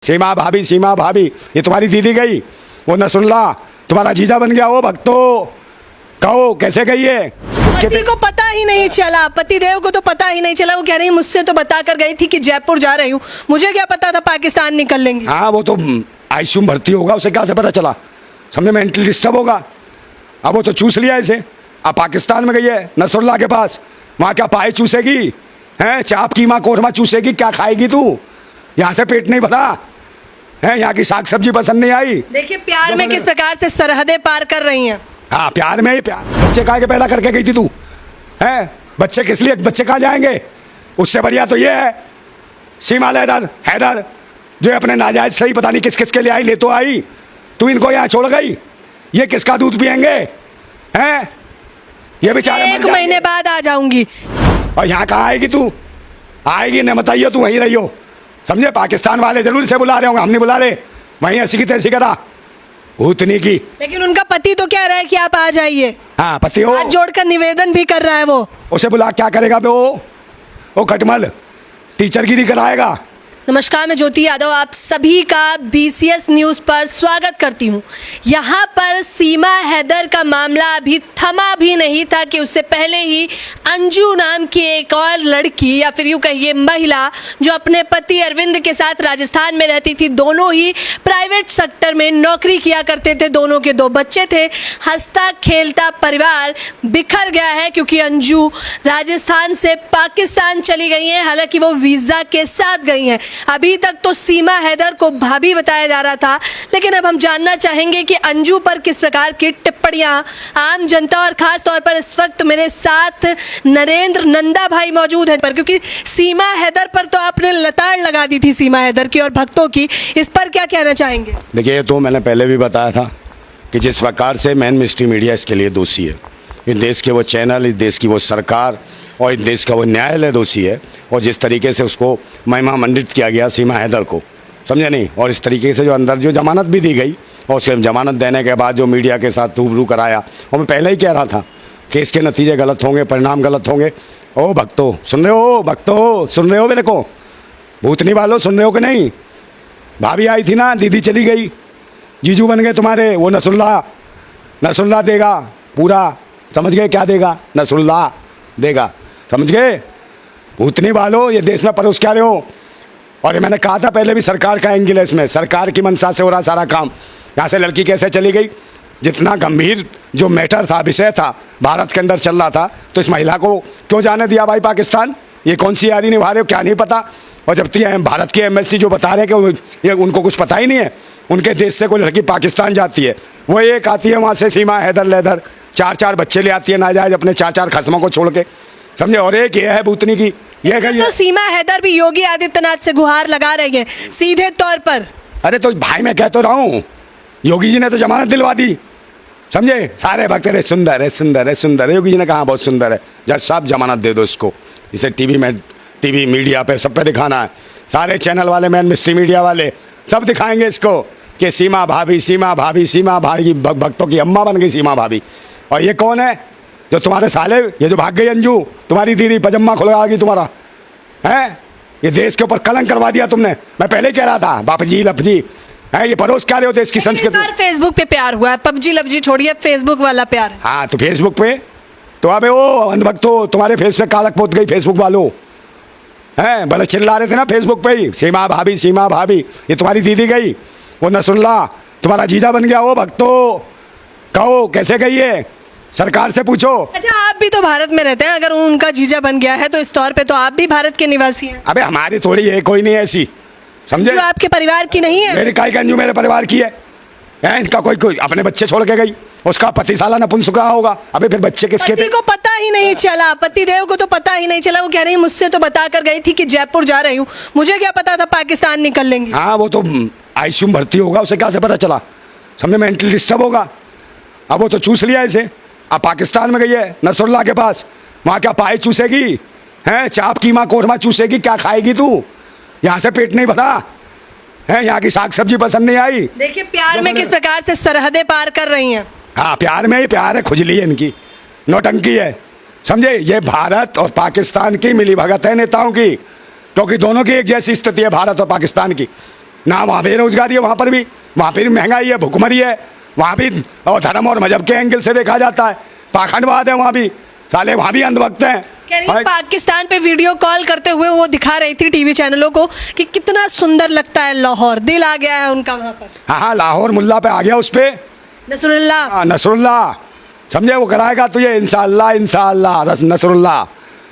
सीमा भाभी ये तुम्हारी दीदी गई, वो नसरुल्ला तुम्हारा जीजा बन गया। वो भक्तो कहो कैसे गई है? पति को पता ही नहीं चला, पति देव को तो पता ही नहीं चला। वो कह रही मुझसे तो बता कर गई थी कि जयपुर जा रही हूँ, मुझे क्या पता था पाकिस्तान निकल लेंगी। हाँ वो तो आईसीयू में भर्ती होगा, उसे क्या से पता चला? समझे, मेंटली डिस्टर्ब होगा। अब वो तो चूस लिया इसे, अब पाकिस्तान में गई है नसरुल्ला के पास, वहाँ क्या पाए चूसेगी हैं? चाप कीमा कोरमा चूसेगी, क्या खाएगी तू? यहाँ से पेट नहीं भरा है, यहाँ की साग सब्जी पसंद नहीं आई। देखिए प्यार में किस प्रकार से सरहदें पार कर रही हैं। हाँ प्यार में ही प्यार। बच्चे कहाँ के पैदा करके गई थी तू? हैं बच्चे किस लिए, बच्चे कहाँ जाएंगे? उससे बढ़िया तो ये है सीमा हैदर जो अपने नाजायज सही पता नहीं किस किस के लिए आई, ले तो आई, तू इनको यहाँ छोड़ गई। ये किसका दूध पियेंगे हैं? ये बेचारे 1 महीने बाद आ जाऊंगी। और यहाँ कहाँ आएगी तू? आएगी न बताइए, तू वहीं रही हो। समझे, पाकिस्तान वाले जरूर से बुला रहे होंगे, हम नहीं बुला रहे। वहीं ऐसी की तैसी करा भूतनी की। लेकिन उनका पति तो कह रहा है कि आप आ जाइए। हाँ पति हो, हाथ जोड़कर निवेदन भी कर रहा है वो। उसे बुला क्या करेगा बे? वो खटमल टीचरगिरी कराएगा। नमस्कार, मैं ज्योति यादव आप सभी का BCS न्यूज़ पर स्वागत करती हूं। यहाँ पर सीमा हैदर का मामला अभी थमा भी नहीं था कि उससे पहले ही अंजू नाम की एक और लड़की या फिर यूँ कहिए महिला जो अपने पति अरविंद के साथ राजस्थान में रहती थी, दोनों ही प्राइवेट सेक्टर में नौकरी किया करते थे, दोनों के 2 बच्चे थे। हंसता खेलता परिवार बिखर गया है क्योंकि अंजू राजस्थान से पाकिस्तान चली गई हैं, हालांकि वो वीज़ा के साथ गई हैं। अभी तक तो सीमा हैदर को भाभी बताया जा रहा था, लेकिन अब हम जानना चाहेंगे कि अंजू पर किस प्रकार की टिप्पणियां आम जनता और खास तौर पर इस वक्त मेरे साथ नरेंद्र नंदा भाई मौजूद हैं पर, क्योंकि सीमा हैदर पर तो आपने लताड़ लगा दी थी सीमा हैदर की और भक्तों की, इस पर क्या कहना चाहेंगे? देखिए, तो मैंने पहले भी बताया था कि जिस प्रकार से मेन स्ट्रीम मीडिया इसके लिए दोषी है, इस देश के वो चैनल, इस देश की वो सरकार और इस देश का वो न्यायालय दोषी है। और जिस तरीके से उसको महिमा मंडित किया गया सीमा हैदर को, समझे नहीं, और इस तरीके से जो अंदर जो जमानत भी दी गई और उसके जमानत देने के बाद जो मीडिया के साथ रूबरू कराया, और मैं पहले ही कह रहा था कि इसके नतीजे गलत होंगे, परिणाम गलत होंगे। ओ भक्तो सुन रहे हो? भक्तो सुन रहे हो? मेरे को भूतनी वालों सुन रहे हो कि नहीं? भाभी आई थी ना, दीदी चली गई, जीजू बन गए तुम्हारे। वो नसरुल्ला देगा पूरा, समझ गए? क्या देगा? नसरुल्ला देगा, समझ गए? भूतनी वालों ये देश में परोस क्या रहे हो? और ये मैंने कहा था पहले भी, सरकार का एंगल है इसमें, सरकार की मंशा से हो रहा सारा काम। यहाँ से लड़की कैसे चली गई? जितना गंभीर जो मैटर था, विषय था, भारत के अंदर चल रहा था, तो इस महिला को क्यों जाने दिया भाई पाकिस्तान? ये कौन सी यारी निभा रहे हो, क्या नहीं पता? और जब भारत के MSC जो बता रहे हैं कि ये उनको कुछ पता ही नहीं है, उनके देश से कोई लड़की पाकिस्तान जाती है, वो एक आती है वहाँ से सीमा हैदर लेदर 4 बच्चे ले आती है नाजायज अपने 4 खस्मों को छोड़ के, समझे? और एक ये है भूतनी की, ये तो सीमा हैदर भी योगी आदित्यनाथ से गुहार लगा रही है सीधे तौर पर। अरे तो भाई मैं कह तो रहा हूँ, योगी जी ने तो जमानत दिलवा दी, समझे? सारे भक्त अरे सुंदर है, सुंदर है, सुंदर है। योगी जी ने कहा बहुत सुंदर है, जज साहब जमानत दे दो इसको। इसे टीवी मीडिया पे सब पे दिखाना है, सारे चैनल वाले, मेन स्ट्रीम मीडिया वाले सब दिखाएंगे इसको कि सीमा भाभी भक्तों की अम्मा बन गई सीमा भाभी। और ये कौन है जो तुम्हारे साले, ये जो भाग गई अंजू, तुम्हारी दीदी पजम्मा खुलवा गई तुम्हारा, है? ये देश के ऊपर कलंक करवा दिया तुमने। मैं पहले कह रहा था बाप जी लपजी है, ये परोस क्या रहे हो देश की संस्कृति? फेसबुक पे प्यार हुआ है, पबजी लपजी छोड़िए, फेसबुक वाला प्यार। हाँ तो फेसबुक पे तो अबे वो अंधभक्तो तुम्हारे फेस पे कालक पोत गई फेसबुक वालों, हैं? बड़े चिल्ला रहे थे ना फेसबुक पे ही, सीमा भाभी ये तुम्हारी दीदी गई, वो नसरुल्ला तुम्हारा जीजा बन गया। वो भक्तो कहो कैसे गई है? सरकार से पूछो। अच्छा, आप भी तो भारत में रहते हैं, अगर उनका जीजा बन गया है तो इस तौर पे तो आप भी भारत के निवासी हैं। अबे हमारी थोड़ी है, कोई नहीं ऐसी, समझे? जो आपके परिवार की नहीं है? मेरी काई अंजू मेरे परिवार की है। इनका कोई अपने बच्चे छोड़ के गई, उसका पति साला नपुंसक रहा होगा। अबे फिर बच्चे किसके थे? पति को पता ही नहीं चला, पति देव को तो पता ही नहीं चला। वो कह रही मुझसे तो बता कर गई थी कि जयपुर जा रही हूँ, मुझे क्या पता था पाकिस्तान निकल लेंगी। हाँ वो तो आईसीयू में भर्ती होगा, उसे क्या से पता चला? समझे, मेंटली डिस्टर्ब होगा। अब वो तो चूस लिया इसे, अब पाकिस्तान में गई है नसरुल्ला के पास, वहाँ क्या पाए चूसेगी हैं? चाप कीमा कोरमा चूसेगी, क्या खाएगी तू? यहाँ से पेट नहीं भरा है, यहाँ की साग सब्जी पसंद नहीं आई। देखिए प्यार में किस प्रकार से सरहदें पार कर रही हैं। हाँ प्यार में ही प्यार है, खुजली है इनकी, नौटंकी है, समझे? ये भारत और पाकिस्तान की मिली भगत है नेताओं की, क्योंकि दोनों की एक जैसी स्थिति है भारत और पाकिस्तान की। ना वहाँ बेरोजगारी है, वहाँ पर भी महंगाई है, भुखमरी है, वहाँ भी और धर्म और मजहब के एंगल से देखा जाता है, पाखंडवाद है वहाँ भी, साले वहाँ भी अंधभक्त हैं। कह रही हूँ, पाकिस्तान पे वीडियो कॉल करते हुए वो दिखा रही थी टीवी चैनलों को कि कितना सुंदर लगता है लाहौर, दिल आ गया है उनका वहाँ पर। हाँ, लाहौर मुल्ला पे आ गया उस पे, नसरुल्लाह। नसरुल्लाह, समझे, वो कराएगा तुझे इंशाअल्लाह, इंशाअल्लाह नसरुल्लाह,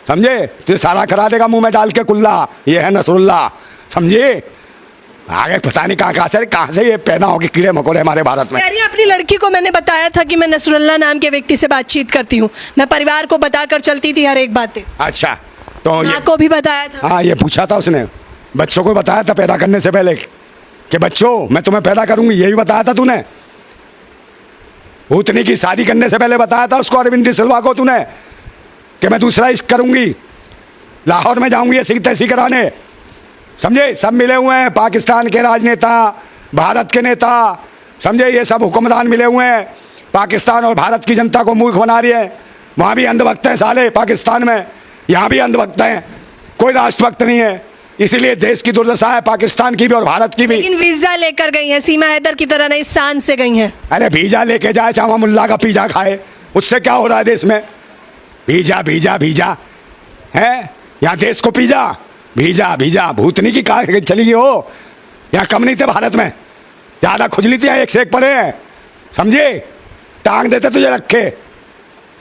समझे, तुझे सारा करा देगा मुंह में डाल के कुल्ला, ये है नसरुल्लाह, समझे। आगे पता नहीं कहाँ से ये पैदा हो गए कीड़े मकोड़े हमारे भारत में। यानी अपनी लड़की को मैंने बताया था कि मैं नसरुल्लाह नाम के व्यक्ति से बातचीत करती हूँ, मैं परिवार को बताकर चलती थी हर एक बातें। अच्छा, तो ये को भी बताया था। हाँ, ये पूछा था उसने, बच्चों को बताया था पैदा करने से पहले कि बच्चों मैं तुम्हें पैदा करूंगी, ये भी बताया था तूने। भूतनी की शादी करने से पहले बताया था उसको, अरविंद सिल्वा को तूने, कि मैं दूसरा इश्क करूंगी, लाहौर में जाऊंगी ऐसी तैसी कराने, समझे। सब मिले हुए हैं, पाकिस्तान के राजनेता, भारत के नेता, समझे, ये सब हुक्मरान मिले हुए हैं, पाकिस्तान और भारत की जनता को मूर्ख बना रही है। वहाँ भी अंधभक्त हैं साले पाकिस्तान में, यहाँ भी अंधभक्त हैं, कोई राष्ट्रभक्त नहीं है। इसीलिए देश की दुर्दशा है, पाकिस्तान की भी और भारत की भी। लेकिन वीजा लेकर गई हैं, सीमा हैदर की तरह नहीं, शान से गई हैं। अरे वीजा लेके जाए, चाहे मुल्ला का पिज्जा खाए, उससे क्या हो रहा है देश में? वीजा वीजा वीजा है, यहाँ देश को पिज्जा वीजा वीजा, भूतनी की कहा चली गई हो। यहाँ कम नहीं थे भारत में, ज़्यादा खुजली थी, एक से एक पड़े हैं, समझे, टांग देते तुझे रखे,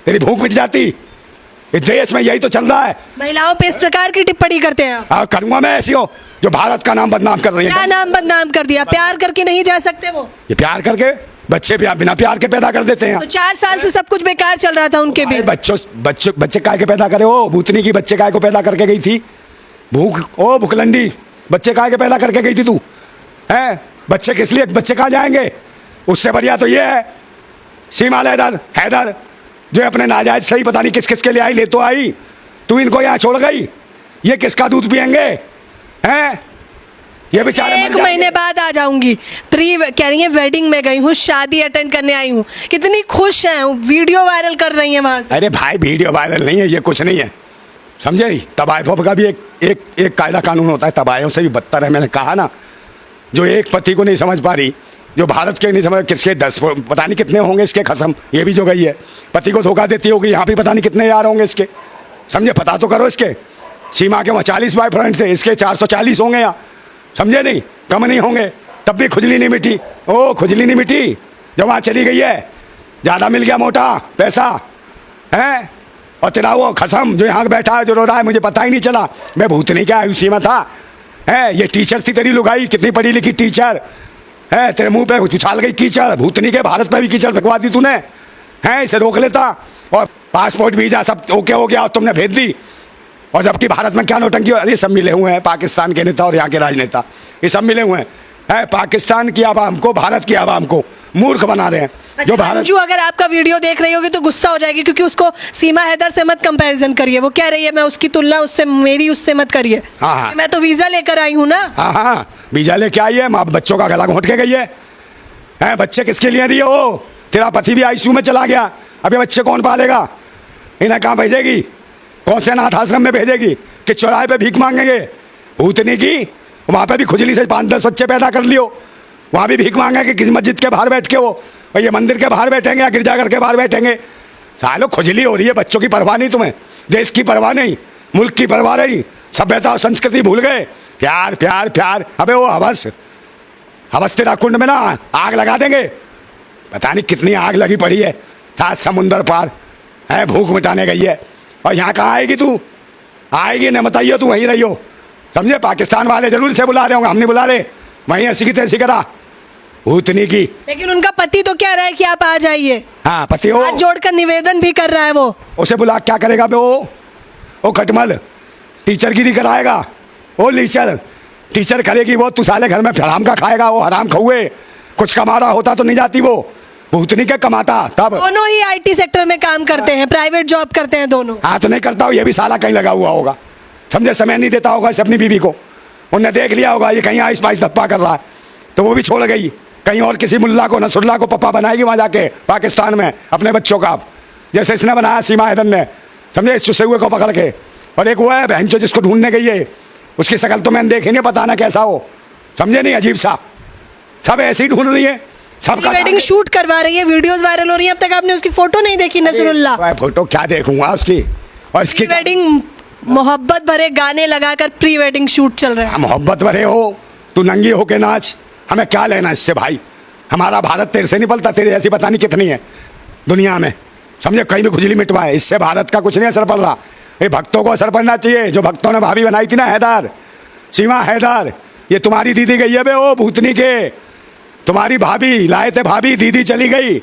तेरी भूख मिट जाती। इस देश में यही तो चल रहा है। महिलाओं पे इस प्रकार की टिप्पणी करते हैं आप? हाँ, करूँगा मैं ऐसी हो जो भारत का नाम बदनाम कर रही है। क्या नाम बदनाम कर दिया? प्यार करके नहीं जा सकते वो? ये प्यार करके बच्चे बिना प्यार के पैदा कर देते हैं। तो 4 साल से सब कुछ बेकार चल रहा था उनके बीच। बच्चे काय के पैदा करे हो? भूतनी की बच्चे काय को पैदा करके गई थी? भुखलंडी, बच्चे काय के पैदा करके गई थी तू? हैं, बच्चे किस लिए, बच्चे कहाँ जाएंगे? उससे बढ़िया तो ये है सीमा हैदर जो अपने नाजायज सही पता नहीं किस किस के लिए आई, ले तो आई, तू इनको यहाँ छोड़ गई, ये किसका दूध पियेंगे? हैं, ये बेचारे 1 महीने बाद आ जाऊंगी। कह रही है वेडिंग में गई हूँ, शादी अटेंड करने आई हूँ, कितनी खुश हैं, वीडियो वायरल कर रही हैं वहां से। अरे भाई, वीडियो वायरल नहीं है, ये कुछ नहीं है, समझे नहीं। तबायफों का भी एक कायदा कानून होता है, तबायों से भी बदतर है। मैंने कहा ना, जो एक पति को नहीं समझ पा रही, जो भारत के नहीं समझ, किसके 10 पता नहीं कितने होंगे इसके खसम, ये भी जो गई है पति को धोखा देती होगी, यहाँ भी पता नहीं कितने यार होंगे इसके, समझे, पता तो करो इसके। सीमा के वहाँ 40 बॉयफ्रेंड थे, इसके 440 होंगे यहाँ, समझे नहीं, कम नहीं होंगे, तब भी खुजली नहीं मिटी। खुजली नहीं मिटी जब वहाँ चली गई है, ज़्यादा मिल गया मोटा पैसा है। और तेरा वो खसम जो यहाँ बैठा है, जो रो रहा है, मुझे पता ही नहीं चला, मैं भूतनी क्या आयुषी में था, है, ये टीचर थी तेरी लुगाई, कितनी पढ़ी लिखी टीचर है, तेरे मुंह पे उछाल गई कीचड़, भूतनी के भारत पे भी कीचड़ फेंकवा दी तूने, है, इसे रोक लेता, और पासपोर्ट वीजा सब ओके हो गया और तुमने भेज दी। और जबकि भारत में क्या नौटंकी, अरे सब मिले हुए हैं, पाकिस्तान के नेता और यहाँ के राजनेता, ये सब मिले हुए हैं, है, पाकिस्तान की आवाम को, भारत की आवाम को मूर्ख बना रहे हैं। जो भारत, अगर आपका वीडियो देख रही होगी तो गुस्सा हो जाएगी, क्योंकि उसको सीमा हैदर से मत कंपैरिजन करिए, वो कह रही है मैं उसकी तुलना उससे, मेरी उससे मत करिए। हाँ, मैं तो वीजा लेकर आई हूँ ना। हाँ, वीजा लेके आई है, माँ बच्चों का गला घोंट के गई है, बच्चे किसके लिए दिए हो? तेरा पति भी आईसीयू में चला गया, अब ये बच्चे कौन पालेगा? इन्हें कहाँ भेजेगी? कौन से अनाथ आश्रम में भेजेगी कि चौराहे पे भीख मांगेंगे? भूतनी की वहाँ पे भी खुजली से 5-10 बच्चे पैदा कर लियो, वहाँ भी भीख मांगेंगे किसी मस्जिद के बाहर बैठ के, वो और ये मंदिर के बाहर बैठेंगे या गिरजाघर के बाहर बैठेंगे। सालो खुजली हो रही है, बच्चों की परवाह नहीं तुम्हें, देश की परवाह नहीं, मुल्क की परवाह नहीं, सभ्यता और संस्कृति भूल गए, प्यार प्यार प्यार। अबे वो हवस तेरा कुंड में ना आग लगा देंगे, पता नहीं कितनी आग लगी पड़ी है, 7 समुंदर पार है, भूख मिटाने गई है, और यहाँ कहाँ आएगी तू? आएगी न बताइए, तू वहीं रही हो, समझे। पाकिस्तान वाले जरूर से बुला रहे होंगे, हम नहीं बुला रहे, वहीं ऐसी की तैसी करा भूतनी की। लेकिन उनका पति तो कह रहा है कि आप आ जाइए। हाँ, पति हो, हाथ जोड़कर निवेदन भी कर रहा है वो। उसे बुला क्या करेगा बे? वो खटमल टीचरगिरी कराएगा, वो लीचर टीचर करेगी वो, तू साले घर में हराम का खाएगा, वो हराम खौए, कुछ कमा रहा होता तो नहीं जाती वो, भूतनी के कमाता तब। दोनों ही आईटी सेक्टर में काम करते हैं, प्राइवेट जॉब करते हैं दोनों। हाँ, तो नहीं करता हो, ये भी साला कहीं लगा हुआ होगा, समझे, समय नहीं देता होगा इसे अपनी बीवी को, उनने देख लिया होगा ये कहीं आइस पाइस धप्पा कर रहा है, तो वो भी छोड़ गई, कहीं और किसी मुल्ला को, नसरुल्लाह को पप्पा बनाएगी वहाँ जाके पाकिस्तान में अपने बच्चों का, जैसे इसने बनाया सीमा हैदर ने, समझे, इस चुसे हुए को पकड़ के। और एक वो है बहन जो जिसको ढूंढने गई है, उसकी शक्ल तो मैंने देखी नहीं, पता ना कैसा हो, समझे नहीं? अजीब सा सब ऐसे ही ढूंढ रही है, सबका वेडिंग शूट करवा रही है, वीडियोस वायरल हो रही है। अब तक आपने उसकी फोटो नहीं देखी नसरुल्लाह? फोटो क्या देखूंगा उसकी, और इसकी प्री वेडिंग मोहब्बत भरे गाने लगाकर प्री वेडिंग शूट चल रहा है। मोहब्बत भरे हो, तू नंगी होके नाच, हमें क्या लेना इससे भाई? हमारा भारत तेरे से नहीं पलता, तेरे ऐसी पता नहीं कितनी है दुनिया में, समझे? कहीं भी खुजली मिटवाए, इससे भारत का कुछ नहीं असर पड़ रहा। ये भक्तों को असर पड़ना चाहिए, जो भक्तों ने भाभी बनाई थी ना हैदर, सीमा हैदर, ये तुम्हारी दीदी गई है बे, ओ भूतनी के, तुम्हारी भाभी लाए थे, भाभी दीदी चली गई,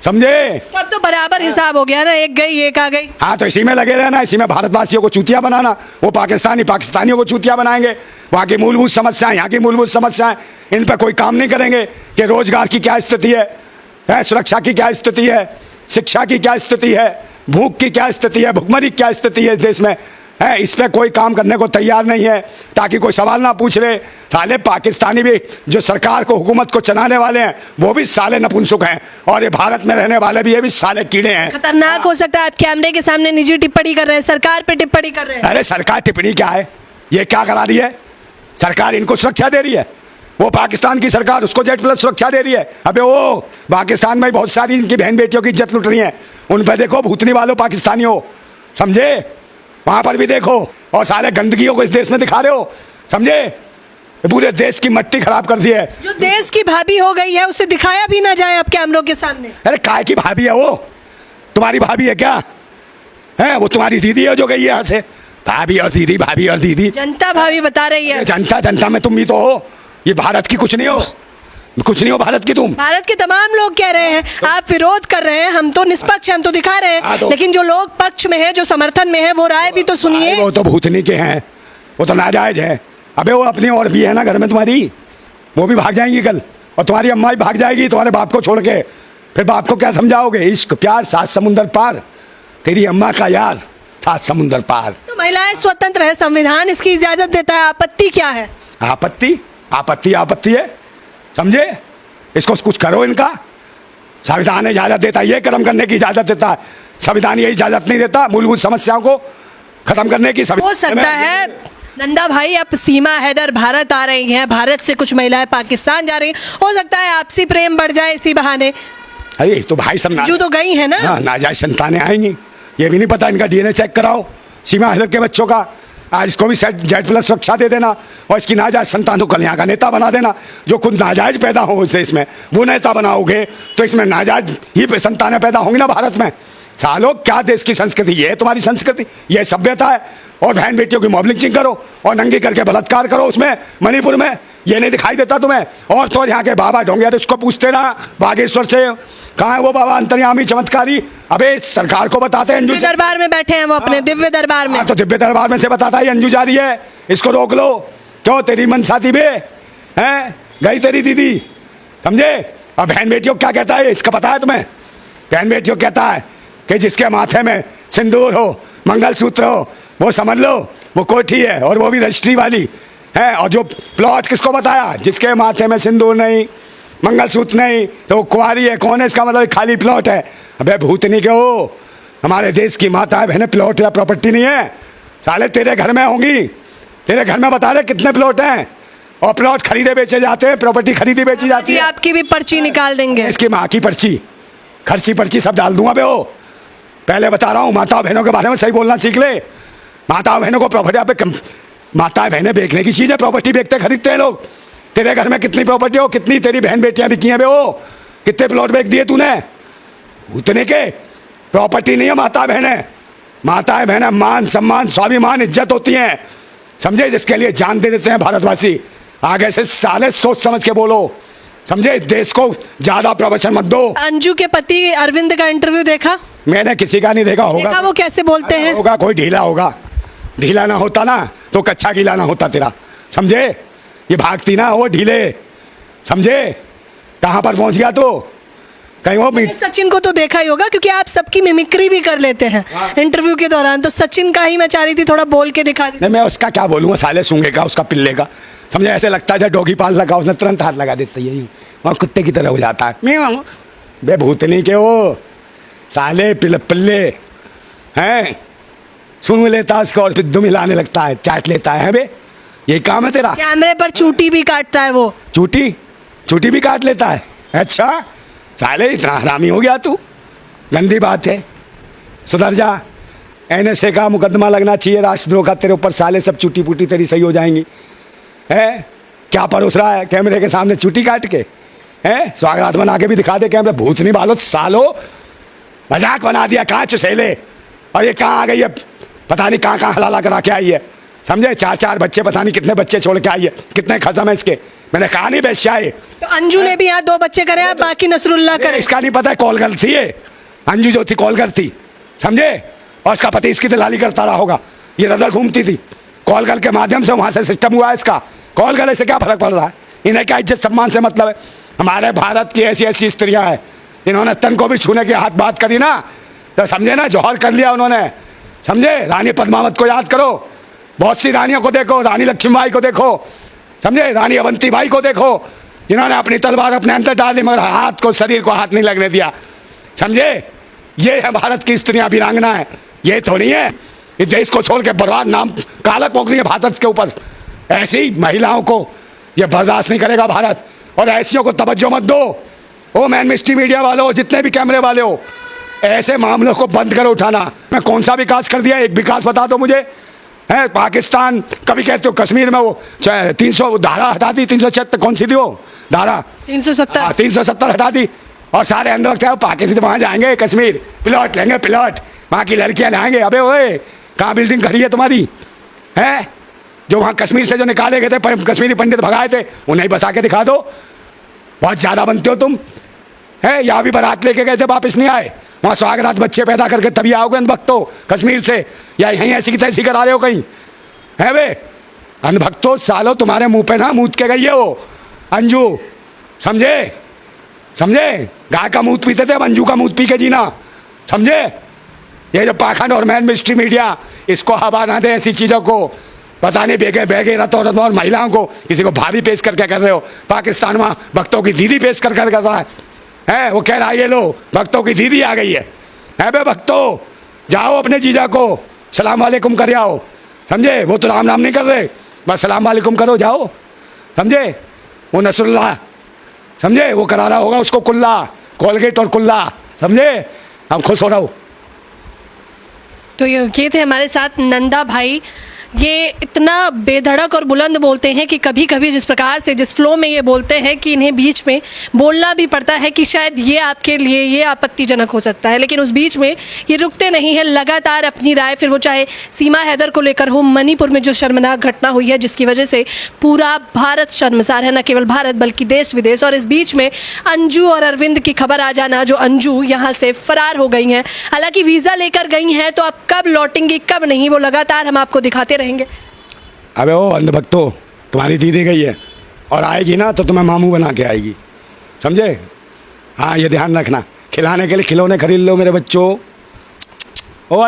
समझे? अब तो बराबर हिसाब हो गया ना, एक गई एक आ गई। हाँ, तो इसी में लगे रहना, इसी में भारतवासियों को चूतिया बनाना। वो पाकिस्तानियों को चूतिया बनाएंगे, वहाँ की मूलभूत समस्याएं, यहाँ की मूलभूत समस्याएं, इन पर कोई काम नहीं करेंगे कि रोजगार की क्या स्थिति है, सुरक्षा की क्या स्थिति है, शिक्षा की क्या स्थिति है, भूख की क्या स्थिति है, भुखमरी की क्या स्थिति है इस देश में, है? इस पे कोई काम करने को तैयार नहीं है, ताकि कोई सवाल ना पूछ ले। साले पाकिस्तानी भी जो सरकार को, हुकूमत को चलाने वाले हैं, वो भी साले नपुंसक हैं, और ये भारत में रहने वाले भी, ये भी साले कीड़े हैं। खतरनाक हो सकता है। आप कैमरे के सामने निजी टिप्पणी कर रहे हैं, सरकार पे टिप्पणी कर रहे हैं। अरे सरकार टिप्पणी क्या है? ये क्या करा रही है? सरकार इनको सुरक्षा दे रही है, वो पाकिस्तान की सरकार उसको Z+ सुरक्षा दे रही है। अबे वो पाकिस्तान में बहुत सारी इनकी बहन बेटियों की इज्जत लुट रही है, उन पर देखो, भूतनी वालों पाकिस्तानियों, समझे? वहां पर भी देखो, और सारे गंदगियों को इस देश में दिखा रहे हो, समझे? पूरे देश की मट्टी खराब कर दी है। जो देश की भाभी हो गई है, उसे दिखाया भी ना जाए अब कैमरों के सामने। अरे काय की भाभी है वो? तुम्हारी भाभी है क्या? है वो तुम्हारी दीदी है जो गई है यहाँ से? भाभी और दीदी, भाभी और दीदी, जनता भाभी बता रही है। जनता में तुम भी तो हो, ये भारत की कुछ नहीं हो, कुछ नहीं हो भारत की तुम। भारत के तमाम लोग कह रहे हैं, आप विरोध कर रहे हैं, हम तो निष्पक्ष हैं, हम तो दिखा रहे हैं, तो, लेकिन जो लोग पक्ष में है, जो समर्थन में है, वो राय भी तो सुनिए। वो तो भूतनी के हैं, वो तो नाजायज है। अबे वो अपनी और भी है ना घर में तुम्हारी, वो भी भाग जाएंगी कल, और तुम्हारी अम्मा भी भाग जाएगी तुम्हारे बाप को छोड़ के। फिर बाप को क्या समझाओगे? इश्क प्यार 7 समुंदर पार, तेरी अम्मा का यार 7 समुंदर पार। तो महिलाएं स्वतंत्र है, संविधान इसकी इजाजत देता है, आपत्ति क्या है? आपत्ति आपत्ति है, समझे? इसको कुछ करो इनका। संविधान इजाजत देता है, ये कर्म करने की इजाजत देता है, संविधान ये इजाजत नहीं देता मूलभूत समस्याओं को खत्म करने की। हो सकता है नंदा भाई, अब सीमा हैदर भारत आ रही हैं, भारत से कुछ महिलाएं पाकिस्तान जा रही हैं, हो सकता है आपसी प्रेम बढ़ जाए इसी बहाने। अरे तो भाई सब जो तो गई है ना, नाजायज संतानें आएंगी, ये भी नहीं पता, इनका DNA चेक कराओ सीमा हैदर के बच्चों का, आज इसको भी Z+ सुरक्षा दे देना, और इसकी नाजायज संतानों को यहाँ का नेता बना देना। जो खुद नाजायज पैदा हो इस देश में, वो नेता बनाओगे तो इसमें नाजायज ही संतानें पैदा होंगी ना भारत में। सालों, क्या देश की संस्कृति? ये है तुम्हारी संस्कृति, ये सभ्यता है। और बहन बेटियों की मॉब लिंचिंग करो, और नंगी करके बलात्कार करो उसमें, मणिपुर में, ये नहीं दिखाई देता तुम्हें? और तो यहाँ के बाबा ढोंगे उसको पूछते ना बागेश्वर से, कहाँ है वो बाबा अंतर्यामी चमत्कारी? अबे सरकार को बताते हैं, दिव्य दरबार में बैठे हैं वो, अपने दिव्य दरबार में। तो दिव्य दरबार में से बताता है अंजू जा रही है, इसको रोक लो। क्यों? तेरी मनसाती बे हैं, गई तेरी दीदी, समझे? और बहन बेटियों क्या कहता है इसका पता है तुम्हें? बहन बेटियों कहता है कि जिसके माथे में सिंदूर हो, मंगलसूत्र हो, वो समझ लो वो कोठी है, और वो भी रजिस्ट्री वाली है। और जो प्लॉट किसको बताया? जिसके माथे में सिंदूर नहीं, मंगलसूत्र नहीं, तो वो कुंवारी है। कौन है? इसका मतलब खाली प्लॉट है। अबे भूतनी के हो, हमारे देश की माता बहने, प्लॉट या प्रॉपर्टी नहीं है। साले तेरे घर में होंगी, तेरे घर में बता रहे कितने प्लॉट हैं, और प्लॉट खरीदे बेचे जाते हैं, प्रॉपर्टी खरीदी बेची जाती है। आपकी भी पर्ची निकाल देंगे, इसकी माँ की पर्ची, खर्ची पर्ची सब डाल दूंगा बे। हो पहले बता रहा हूँ, माता बहनों के बारे में सही बोलना सीख ले। माता बहनों को प्रॉपर्टी पे, माता बहनें बेचने की चीज़ है, प्रॉपर्टी बेचते खरीदते हैं लोग। तेरे घर में कितनी प्रॉपर्टी हो, कितनी तेरी बहन बेटियां बिकी हैं बे? हो कितने प्लॉट बेच दिए तूने? उतने के प्रॉपर्टी नहीं है माता बहनें। माता बहनें मान सम्मान स्वाभिमान इज्जत होती हैं, समझे? जिसके लिए जान दे देते हैं भारतवासी। आगे से साले सोच समझ के बोलो, समझे? देश को ज्यादा प्रवचन मत दो। अंजू के पति अरविंद का इंटरव्यू देखा? मैंने किसी का नहीं देखा। होगा देखा वो कैसे बोलते हैं? होगा कोई ढीला होगा, ढीला ना होता ना तो कच्चा गीला ना होता तेरा, समझे? ये भागती ना वो ढीले, समझे? कहाँ पर पहुंच गया तो कहीं वो। सचिन को तो देखा ही होगा, क्योंकि आप सबकी मिमिक्री भी कर लेते हैं इंटरव्यू के दौरान, तो सचिन का ही मैं चाह रही थी थोड़ा बोल के दिखा दी। नहीं, मैं उसका क्या बोलूँगा, साले सूंघे का, उसका पिल्ले का, समझे? ऐसे लगता है डॉगी पाल लगा, उसने तुरंत हाथ लगा देता है, वहाँ कुत्ते की तरह हो जाता है। बे भूतनी के वो साले पिल्ले हैं, सूंघ लेता उसको और फिर दुम हिलाने लगता है, चाट लेता है बे। ये काम है तेरा? कैमरे पर चूटी भी काटता है वो। चूटी भी काट लेता है? अच्छा, साले इतना हरामी हो गया तू, गंदी बात है, सुधर जा। NSA का मुकदमा लगना चाहिए राष्ट्रद्रोह का तेरे ऊपर, साले सब चूटी पूटी तेरी सही हो जाएंगी। है क्या परोस रहा है कैमरे के सामने चूटी काट के? है स्वागत बना के भी दिखा दे कैमरे, भूत नहीं बालो सालो, मजाक बना दिया। कहाँ चुसेले, और ये कहाँ आ गई है, पता नहीं कहाँ हलाला करा के आई है, समझे? 4 बच्चे, पता नहीं कितने बच्चे छोड़ के आई है, कितने खत्म है इसके। मैंने कहा नहीं बेश्या है। तो अंजू ने भी यहाँ 2 बच्चे करे हैं, बाकी नसरुल्लाह करे। इसका नहीं पता है, कॉल गर्ल थी ये, अंजू जो थी कॉल गर्ल थी, समझे? और इसका पति इसकी दलाली करता रहा होगा, ये इधर घूमती थी, कॉल गर्ल के माध्यम से वहाँ से सिस्टम हुआ है इसका। कॉल गर्ल से क्या फर्क पड़ रहा है? इन्हें क्या इज्जत सम्मान से मतलब है? हमारे भारत की ऐसी ऐसी स्त्रियाँ हैं, इन्होंने तन को भी छूने की हाथ बात करी ना, तो समझे ना, जौहर कर लिया उन्होंने, समझे? रानी पद्मावत को याद करो, बहुत सी रानियों को देखो, रानी लक्ष्मीबाई को देखो, समझे? रानी अवंतीबाई को देखो, जिन्होंने अपनी तलवार अपने अंदर डाल दी मगर हाथ को, शरीर को हाथ नहीं लगने दिया, समझे? ये है भारत की स्त्रियां, वीरांगना है, ये थोड़ी है। इस देश को छोड़ के बर्बाद, नाम काला पोक रही है भारत के ऊपर। ऐसी महिलाओं को ये बर्दाश्त नहीं करेगा भारत, और ऐसियों को तवज्जो मत दो। ओ मैन मिस्ट्री मीडिया वालों, जितने भी कैमरे वाले हो, ऐसे मामलों को बंद करो उठाना। मैं कौन सा विकास कर दिया, एक विकास बता दो मुझे। है पाकिस्तान, कभी कहते हो कश्मीर में वो 300 धारा हटा दी, 376 कौन सी थी वो धारा, 370 हटा दी, और सारे अंदर चाहे पाकिस्तान वहाँ जाएंगे, कश्मीर प्लॉट लेंगे, प्लॉट वहाँ की लड़कियाँ लाएंगे। अबे ओए, कहाँ बिल्डिंग खड़ी है तुम्हारी? है जो वहाँ कश्मीर से जो निकाले गए थे, कश्मीरी पंडित भगाए थे, उन्हें बसा के दिखा दो। बहुत ज़्यादा बनते हो तुम। है यहाँ भी बारात लेके गए थे, वापस नहीं आए, वहाँ स्वागत बच्चे पैदा करके तभी आओगे अंधभक्तों कश्मीर से, या यहीं ऐसी की तैसी करा रहे हो कहीं? है वे अंधभक्तों सालो, तुम्हारे मुंह पे ना मूत के गई है वो अंजू, समझे? समझे? गाय का मूत पीते थे, अब अंजू का मूत पी के जीना, समझे? ये जो पाखंड और मैन मिस्ट्री मीडिया, इसको हवा ना दे ऐसी चीज़ों को। पता नहीं बेगे रतों और महिलाओं को, किसी को भाभी पेश करके कर रहे हो। पाकिस्तान में भक्तों की दीदी पेश कर रहा है, वो कह रहा है ये लो भक्तों की दीदी आ गई है बे भक्तों, जाओ अपने जीजा को सलाम वालेकुम कर आओ, समझे? वो तो राम नाम नहीं कर रहे, बस सलाम वालेकुम करो जाओ, समझे? वो नसरुल्लाह, समझे? वो करा रहा होगा उसको कुल्ला, कोलगेट और कुल्ला, समझे? हम खुश हो रहा हूँ। तो ये थे हमारे साथ नंदा भाई। ये इतना बेधड़क और बुलंद बोलते हैं कि कभी कभी जिस प्रकार से, जिस फ्लो में ये बोलते हैं कि इन्हें बीच में बोलना भी पड़ता है कि शायद ये आपके लिए ये आपत्तिजनक हो सकता है, लेकिन उस बीच में ये रुकते नहीं हैं, लगातार अपनी राय, फिर वो चाहे सीमा हैदर को लेकर हो, मणिपुर में जो शर्मनाक घटना हुई है जिसकी वजह से पूरा भारत शर्मसार है, न केवल भारत बल्कि देश विदेश। और इस बीच में अंजू और अरविंद की खबर आ जाना, जो अंजू यहाँ से फरार हो गई हैं, हालांकि वीज़ा लेकर गई हैं, तो अब कब लौटेंगी कब नहीं वो लगातार हम आपको दिखाते रहेंगे। अबे ओ अंधभक्तों, तुम्हारी दीदी गई है और आएगी ना तो तुम्हें मामू बना के आएगी, समझे? हाँ ये ध्यान रखना, खिलाने के लिए खिलौने खरीद लो मेरे बच्चों। ओ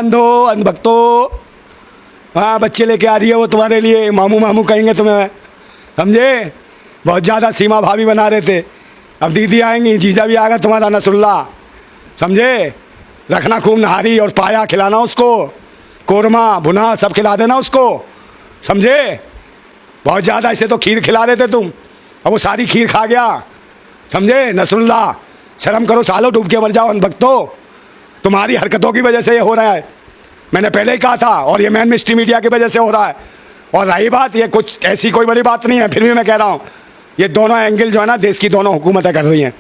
अंधभक्तों, हाँ बच्चे लेके आ रही है वो तुम्हारे लिए, मामू मामू कहेंगे तुम्हें, समझे? बहुत ज़्यादा सीमा भाभी बना रहे थे, अब दीदी आएंगी, जीजा भी आएगा तुम्हारा नसरुल्लाह, समझे? रखना खूब नहारी और पाया खिलाना उसको, कोरमा भुना सब खिला देना उसको, समझे? बहुत ज़्यादा, इसे तो खीर खिला देते तुम, अब वो सारी खीर खा गया, समझे? नसरुल्लाह शर्म करो सालो, डूब के मर जाओ अंधभक्तों, तुम्हारी हरकतों की वजह से ये हो रहा है, मैंने पहले ही कहा था, और ये मैन मिस्ट्री मीडिया की वजह से हो रहा है। और रही बात, ये कुछ ऐसी कोई बड़ी बात नहीं है, फिर भी मैं कह रहा हूँ ये दोनों एंगल जो है ना, देश की दोनों हुकूमतें कर रही हैं,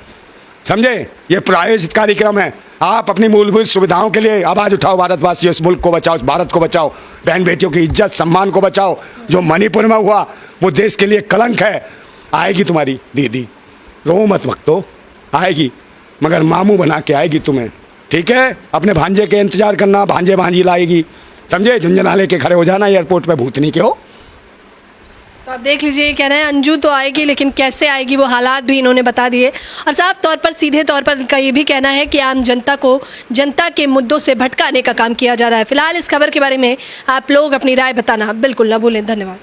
समझे? ये प्रायोजित कार्यक्रम है। आप अपनी मूलभूत सुविधाओं के लिए आवाज़ उठाओ, भारतवासी, इस मुल्क को बचाओ, इस भारत को बचाओ, बहन बेटियों की इज्जत सम्मान को बचाओ। जो मणिपुर में हुआ वो देश के लिए कलंक है। आएगी तुम्हारी दीदी, रो मत भक्तों, आएगी, मगर मामू बना के आएगी तुम्हें, ठीक है? अपने भांजे के इंतजार करना, भांजे भांजी लाएगी, समझे? झुंझुना लेके खड़े हो जाना एयरपोर्ट पे, भूतनी के हो। तो आप देख लीजिए, कह रहे हैं अंजू तो आएगी, लेकिन कैसे आएगी वो हालात भी इन्होंने बता दिए। और साफ तौर पर, सीधे तौर पर इनका ये भी कहना है कि आम जनता को जनता के मुद्दों से भटकाने का काम किया जा रहा है। फिलहाल इस खबर के बारे में आप लोग अपनी राय बताना बिल्कुल ना भूलें। धन्यवाद।